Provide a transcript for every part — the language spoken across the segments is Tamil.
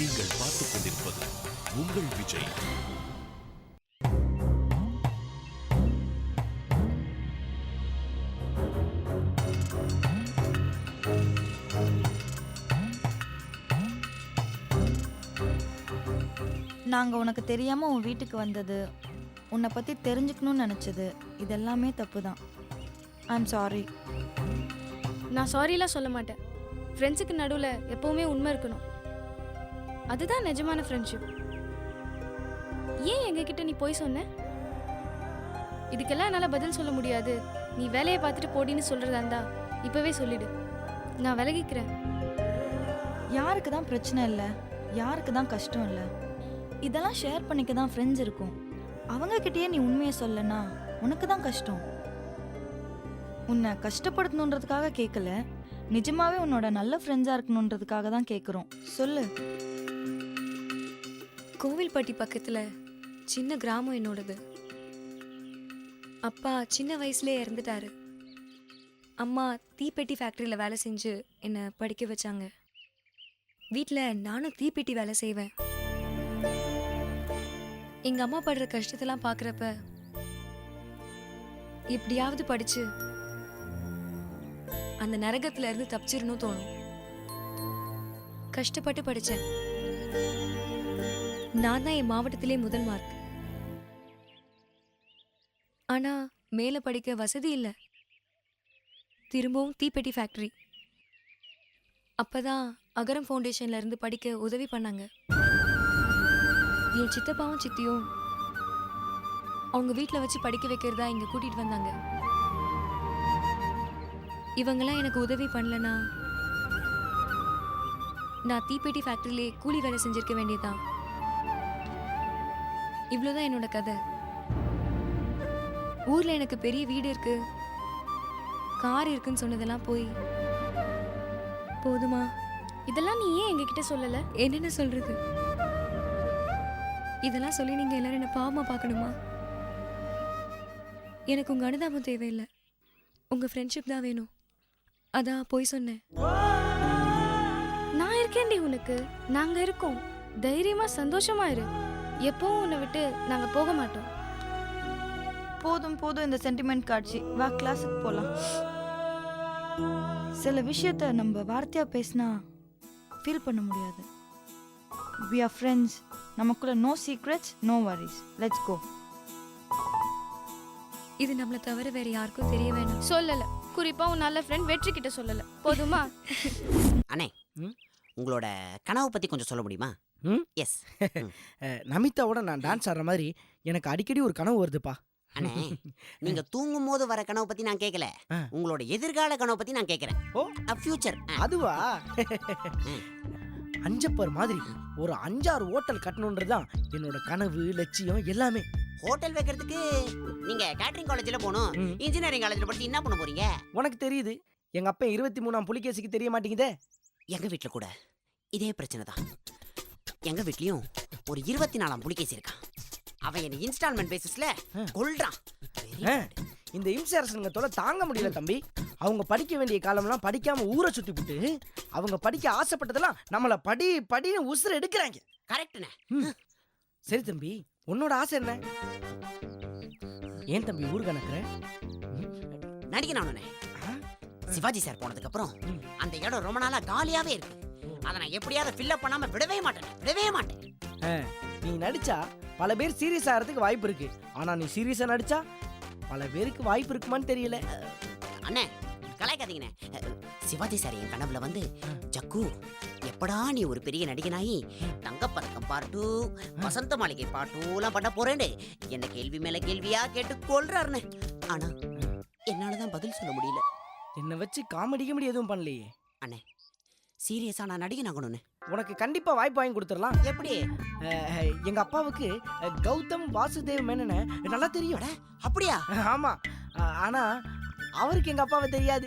நீங்கள் பார்த்துக் கொண்டிருப்பது உங்கள் விஜய். நாங்கள் உனக்கு தெரியாமல் உன் வீட்டுக்கு வந்தது, உன்னை பற்றி தெரிஞ்சுக்கணும்னு நினச்சது, இதெல்லாமே தப்பு தான். I'm sorry. நான் சாரிலாம் சொல்ல மாட்டேன். ஃப்ரெண்ட்ஸுக்கு நடுவில் எப்போவுமே உண்மை இருக்கணும். அதுதான் நிஜமான ஃப்ரெண்ட்ஷிப். ஏன் எங்ககிட்ட நீ போய் சொன்ன? இதுக்கெல்லாம் என்னால் பதில் சொல்ல முடியாது. நீ வேலையை பார்த்துட்டு போடின்னு சொல்கிறதா இருந்தா இப்போவே சொல்லிடு. நான் விலகிக்கிறேன். யாருக்கு தான் பிரச்சனை இல்லை, யாருக்கு தான் கஷ்டம் இல்லை, இதெல்லாம் ஷேர் பண்ணிக்க தான் ஃப்ரெண்ட்ஸ் இருக்கும். அவங்கக்கிட்டேயே நீ உண்மையை சொல்லனா உனக்கு தான் கஷ்டம். உன்னை கஷ்டப்படுத்தணுன்றதுக்காக கேட்கல, நிஜமாவே உன்னோட நல்ல ஃப்ரெண்ட்ஸாக இருக்கணுன்றதுக்காக தான் கேட்குறோம். சொல்லு. கோவில்பட்டி பக்கத்தில் சின்ன கிராமம் என்னோடது. அப்பா சின்ன வயசுலேயே இறந்துட்டாரு. அம்மா தீப்பெட்டி ஃபேக்ட்ரியில் வேலை செஞ்சு என்னை படிக்க வச்சாங்க. வீட்டில் நானும் தீப்பெட்டி வேலை செய்வேன். எங்கள் அம்மா படுற கஷ்டத்தெல்லாம் பார்க்குறப்ப எப்படியாவது படித்து அந்த நரகத்துல இருந்து தப்பிச்சிடணும் தோணும். கஷ்டப்பட்டு படித்தேன். நான் தான் என் மாவட்டத்திலே முதல் மார்க். ஆனா மேலே படிக்க வசதி இல்லை. திரும்பவும் தீப்பெட்டி ஃபேக்டரி. அப்பதான் அகரம் ஃபவுண்டேஷன்ல இருந்து படிக்க உதவி பண்ணாங்க. என் சித்தப்பாவும் சித்தியும் அவங்க வீட்டில் வச்சு படிக்க வைக்கிறதா இங்க கூட்டிட்டு வந்தாங்க. இவங்கெல்லாம் எனக்கு உதவி பண்ணலனா நான் தீப்பெட்டி ஃபேக்டரியிலே கூலி வேலை செஞ்சிருக்க வேண்டியதுதான். இவ்வளோதான் என்னோட கதை. ஊர்ல எனக்கு பெரிய வீடு இருக்கு, கார் இருக்குன்னு சொன்னதெல்லாம் போய் போதுமா? இதெல்லாம் நீ ஏன் எங்ககிட்ட சொல்லலை? என்னென்ன சொல்றது? இதெல்லாம் சொல்லி நீங்க எல்லாரும் என்ன பாவமா பார்க்கணுமா? எனக்கு உங்க அனுதாபம் தேவையில்லை, உங்க ஃப்ரெண்ட்ஷிப் தான் வேணும். அதான் போய் சொன்னேன். நான் இருக்கேன்டி உனக்கு. நாங்க இருக்கோம். தைரியமா சந்தோஷமா இரு. எப்பவும் உன்னை விட்டு நாங்க போக மாட்டோம். போதும் போதும் இந்த சென்டிமெண்ட் காட்சி. வா கிளாஸுக்கு போகலாம். சில விஷயத்த நம்ம வார்த்தையாக பேசினா ஃபீல் பண்ண முடியாது. we are friends. நமக்குள்ள no secrets, no worries. Let's go. இது நம்மளை தவிர வேற யாருக்கும் தெரிய வேணும். சொல்லல. குறிப்பா உன் நல்ல ஃப்ரெண்ட் வெற்றி கிட்ட சொல்லல. போதுமா? அண்ணே, உங்களோட கனவு பத்தி கொஞ்சம் சொல்ல முடியுமா? எஸ். நமிதாவோட நான் டான்ஸ் ஆடுற மாதிரி எனக்கு அடிக்கடி ஒரு கனவு வருதுப்பா. அண்ணே, நீங்க தூங்கும் போது வர கனவு பத்தி நான் கேட்கல, உங்களோட எதிர்கால கனவு பத்தி நான் கேட்கிறேன். ஓ, ஃபியூச்சர். அதுவா? அஞ்சப்பர் மாதிரி ஒரு 5-6 ஹோட்டல் கட்டணுன்றதுதான் என்னோட கனவு, லட்சியம் எல்லாமே. ஹோட்டல் வைக்கிறதுக்கு நீங்க கேட்டரிங் காலேஜ்ல போகணும். இன்ஜினியரிங் காலேஜ்ல படிச்சு என்ன பண்ண போறீங்க? உனக்கு தெரியுது, எங்க அப்பா 23ஆம் புலிகேசிக்கு தெரிய மாட்டேங்குதே. எங்க வீட்டுல கூட இதே பிரச்சனை தான். எங்க வீட்லயும் ஒரு 24ஆம் புலிகேசி இருக்கான். அவன் என்ன இன்ஸ்டால்மெண்ட் பேசிஸ்ல கொல்றான். இந்த இம்சரசனுங்க தொலை தாங்க முடியல தம்பி. அவங்க படிக்க வேண்டிய காலம்லாம் படிக்காம ஊரை சுத்தி விட்டு அவங்க படிக்க ஆசைப்பட்டதெல்லாம் நம்மள படி படின்னு உசுர எடுக்கிறாங்க. கரெக்ட்ண்ணே. சரி தம்பி, உன்னோட ஆசை என்ன? ஏன் தம்பி ஊர் கணக்குற? நடிக்கணும். சிவாஜி சார் போனதுக்கு அப்புறம் அந்த இடம் ரொம்ப நாளா காலியாவே இருக்கு. அதை நான் எப்படியாவது ஃபில்அப் பண்ணாம விடவே மாட்டேன். நீ நடிச்சா பல பேர் சீரியஸ் ஆகிறதுக்கு வாய்ப்பு இருக்கு. ஆனா நீ சீரியஸா நடிச்சா பல பேருக்கு வாய்ப்பு இருக்குமான்னு தெரியல. அண்ணே, கலாய்க்காதீங்கண்ணே. சிவாஜி சார் என் கனவுல வந்து, ஜக்கு எப்படா நீ ஒரு பெரிய நடிகனாயி தங்கப்பதக்கம் பாட்டு, வசந்த மாளிகை பாட்டுலாம் பண்ண போறேன்னு என்ன கேள்வி மேல கேள்வியா கேட்டு கொள்றாருன்னு. ஆனா என்னாலதான் பதில் சொல்ல முடியல. என்ன வச்சு காமெடிக்க முடியும் எதுவும் பண்ணலையே. அண்ணே, சீரியஸா நான் நடிகன் ஆகணும்னு. உனக்கு கண்டிப்பா வாய்ப்பு வாங்கி கொடுத்துடலாம். எப்படி? எங்க அப்பாவுக்கு கௌதம் வாசுதேவ் மேனனை நல்லா தெரியும். அப்படியா? ஆமா. ஆனா அவருக்கு எங்க அப்பாவை தெரியாது.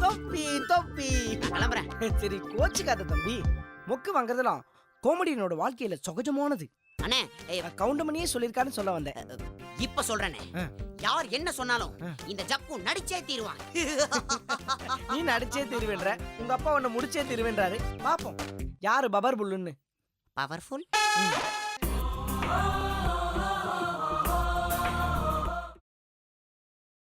தொப்பி தொப்பி. கிளம்புறேன். சரி, கோச்சுக்காத தம்பி. மொக்கு வாங்குறதெல்லாம் காமெடியனோட வாழ்க்கையில சகஜமானது. அண்ணே, கவுண்டமணியே சொல்லிருக்கான்னு சொல்ல வந்தேன். இப்ப சொல்றேனே, யார் என்ன சொன்னாலும் இந்த ஜக்கு நடிச்சே தீருவான். நீ நடிச்சே தீருவேன்ற, உங்க அப்பா உன்னை முடிச்சே தீருவேன்றாரு. பாப்போம் யாரு பபர் புல்லுன்னு. பவர்ஃபுல்